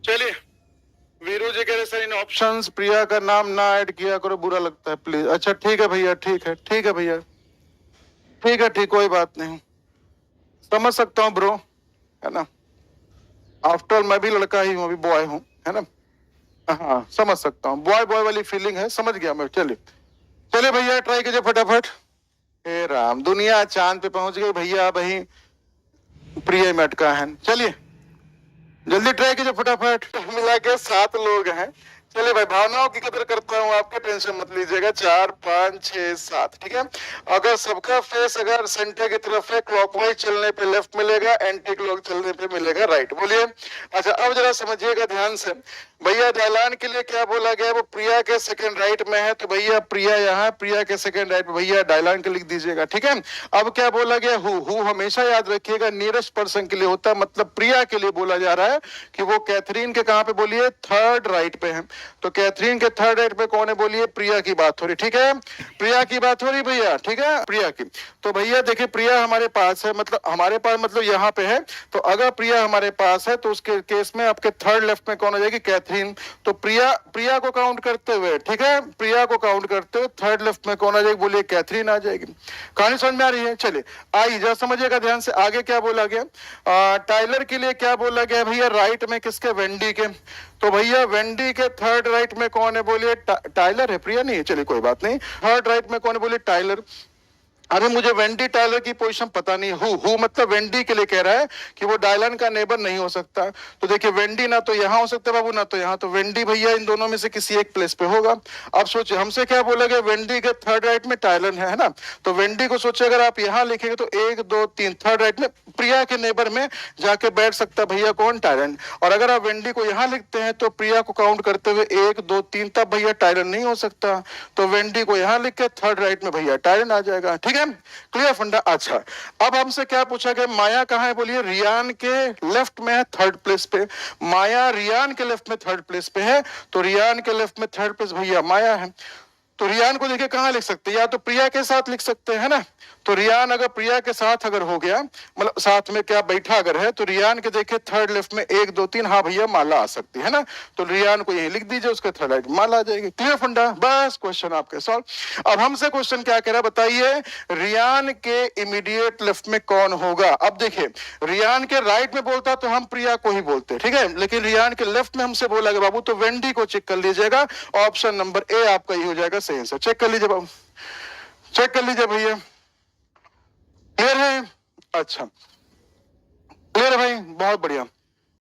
चलिए, वीरू जी कह रहे सर इन ऑप्शंस प्रिया का नाम ना ऐड किया करो, बुरा लगता है प्लीज। अच्छा ठीक है भैया, ठीक है, ठीक है भैया, ठीक है, ठीक, कोई बात नहीं, समझ सकता हूँ ब्रो, है ना। आफ्टर ऑल मैं भी लड़का ही हूँ, अभी बॉय हूँ, है ना। हाँ समझ सकता हूँ, बॉय बॉय वाली फीलिंग है, समझ गया मैं। चलिए चलिए भैया, ट्राई कीजिए फटाफट। हे राम, दुनिया चांद पे पहुंच गई भैया, वही प्रिय में अटका है। चलिए जल्दी ट्राई कीजिए फटाफट। मिला के 7 लोग हैं। चलिए भाई, भावनाओं की कदर करता हूँ, आपके टेंशन मत लीजिएगा। 4 5 6 7, ठीक है। अगर सबका फेस अगर सेंटर की तरफ है, क्लॉकवाइज चलने पे लेफ्ट मिलेगा, एंटी क्लॉक चलने पे मिलेगा राइट। बोलिए। अच्छा अब जरा समझिएगा ध्यान से। भैया डायलान के लिए क्या बोला गया, वो प्रिया के सेकंड राइट में है, तो भैया प्रिया यहाँ, प्रिया के सेकंड राइट में भैया डायलान के लिख दीजिएगा, ठीक है। अब क्या बोला गया, हु हमेशा याद रखिएगा नियरेस्ट पर्सन के लिए होता है, मतलब प्रिया के लिए बोला जा रहा है कि वो कैथरीन के कहां पे बोलिए, थर्ड राइट पे है। तो कैथरीन के थर्ड राइट पे कौन है बोलिए, प्रिया की बात हो रही, ठीक है। प्रिया की बात हो रही भैया, ठीक है, प्रिया की। तो भैया देखिए प्रिया हमारे पास है, मतलब हमारे पास मतलब यहाँ पे है। तो अगर प्रिया हमारे पास है तो उसके केस में आपके थर्ड लेफ्ट में कौन हो जाएगी, कैथरीन। तो प्रिया, प्रिया को काउंट करते हुए, ठीक है, प्रिया को काउंट करते हुए थर्ड लेफ्ट में कौन आ जाएगी बोलिए, कैथरीन आ जाएगी। कहानी समझ में आ रही है। चलिए आइए जरा समझिएगा ध्यान से, आगे क्या बोला गया। टाइलर के लिए क्या बोला गया भैया, राइट में किसके, वेंडी के। तो भैया वेंडी के थर्ड राइट में कौन है बोलिए, टाइलर है, प्रिया नहीं है। चलिए कोई बात नहीं, थर्ड राइट में कौन है बोलिए, टाइलर। अरे मुझे वेंडी टाइलर की पोजीशन पता नहीं, हु मतलब वेंडी के लिए कह रहा है कि वो डायलन का नेबर नहीं हो सकता। तो देखिए वेंडी ना तो यहाँ हो सकता है बाबू, ना तो यहाँ, तो वेंडी भैया इन दोनों में से किसी एक प्लेस पे होगा। अब सोचिए हमसे क्या बोला गया, वेंडी के थर्ड राइट में टाइलन है ना। तो वेंडी को सोचिए अगर आप यहाँ लिखेंगे तो 1 2 3 थर्ड राइट में प्रिया के नेबर में जाके बैठ सकता है भैया कौन, टाइलन। और अगर आप वेंडी को यहाँ लिखते हैं तो प्रिया को काउंट करते हुए 1 2 3, तब भैया टाइलन नहीं हो सकता। तो वेंडी को यहाँ लिख के थर्ड राइट में भैया टाइलन आ जाएगा, ठीक है। क्लियर फंडा। अच्छा अब हमसे क्या पूछा गया, माया कहां है बोलिए, रियान के लेफ्ट में है, थर्ड प्लेस पे। माया रियान के लेफ्ट में थर्ड प्लेस पे है, तो रियान के लेफ्ट में थर्ड प्लेस भैया माया है। तो रियान को देखिए कहां लिख सकते हैं, या तो प्रिया के साथ लिख सकते हैं, है ना। तो रियान अगर प्रिया के साथ अगर हो गया, मतलब साथ में क्या बैठा अगर है, तो रियान के देखिए थर्ड लेफ्ट में 1 2 3, हाँ भैया माला आ सकती है ना। तो रियान को यही लिख दीजिए, उसके थर्ड राइट माला आ जाएगी। क्लियर फंडा, बस क्वेश्चन आपके सॉल्व। अब हमसे क्वेश्चन क्या कह रहा है बताइए, रियान के इमीडिएट लेफ्ट में कौन होगा। अब देखिए रियान के राइट में बोलता तो हम प्रिया को ही बोलते, ठीक है, लेकिन रियान के लेफ्ट में हमसे बोला गया बाबू, तो वेंडी को चेक कर लीजिएगा। ऑप्शन नंबर ए आपका ही हो जाएगा सही आंसर। चेक कर लीजिए बाबू, चेक कर लीजिए भैया। क्लियर है, अच्छा क्लियर है भाई, बहुत बढ़िया।